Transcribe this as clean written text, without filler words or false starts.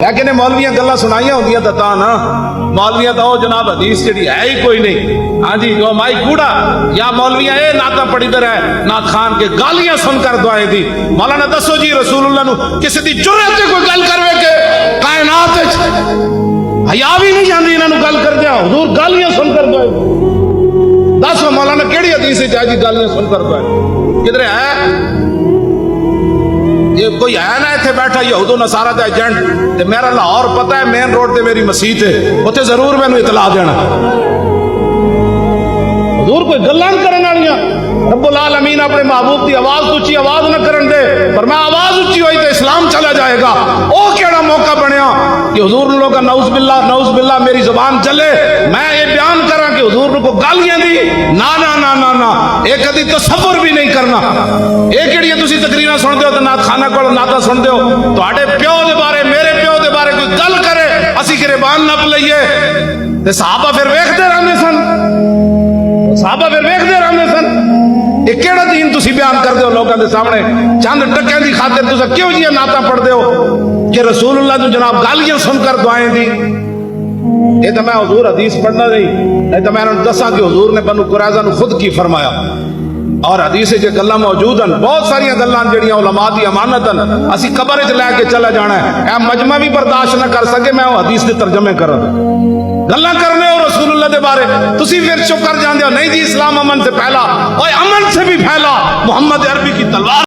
لیکن مولویاں گلا سنائیاں ہوندیاں تا نا مولویاں تو جناب حدیث جڑی ہے ہی کوئی نہیں. ہاں جی وہ مائی کوڑا یا مولویاں اے ناتا پڑھی در ہے نات خان کے گالیاں سن کر دعائیں دی. مولانا دسو جی رسول اللہ نو کسی دی جرأت تے کوئی گل کرے کہ کائنات وچ حیا بھی نہیں جاندی انہاں نو گل کر دیا حضور گالیاں سن کر دعائیں. دسو مولانا کیڑی حدیث وچ جی گالیاں سن کر دعائیں کدھر ہے؟ یہ کوئی ہے نا اتنے بیٹھا یہود و نصارہ دا ایجنٹ میرا لاہور پتہ ہے مین روڈ تے میری مسجد ہے اتنے ضرور میں اطلاع دینا. حضور کوئی گلاں کرن والیاں رب العالمین اپنے محبوب کی آواز اچھی آواز نہ کرن دے پر میں آواز اچھی ہوئی تو اسلام چلا جائے گا. او کیڑا موقع بنیا کہ حضور نے لوگا نعوذ باللہ میری زبان چلے میں یہ بیان کراں کہ حضور کو گالیاں دی نا نا نا نا نا ایک کدی تصور بھی نہیں کرنا. یہ کیڑی تسی تقریراں سن دے ہو تے نات خانہ کول ناتا سن دے ہو تواڈے پیو دے بارے میرے پیو دے بارے کوئی گل کرے اسی گریبان نپ لئیے تے صحابہ پھر ویکھدے رہندے سن. صحابہ پھر ویکھدے رہندے سن. یہ کیڑا دین تسی بیان کردے ہو لوگاں دے سامنے چند ٹکیاں دی خاطر تساں کیوں جی ناتا پڑھدے ہو کہ رسول اللہ تو جناب گالیاں سن کر دعائیں دی. یہ تو میں حضور حدیث پڑھنا نہیں تو میں انہوں نے دسا کہ حضور نے بنو قریظہ نو خود کی فرمایا اور حدیث جو گلاں موجود ہیں بہت ساری گلاں جڑیاں علماء دی امانت ہیں اسی قبر وچ لے کے چلا جانا ہے. اے مجمع بھی برداشت نہ کر سکے میں وہ حدیث دے ترجمے کراں گلاں کرنے ہو رسول اللہ دے بارے تسی پھر چپ کر جاندے ہو. نہیں جی اسلام امن سے پھیلا اور امن سے بھی پھیلا محمد عربی کی تلوار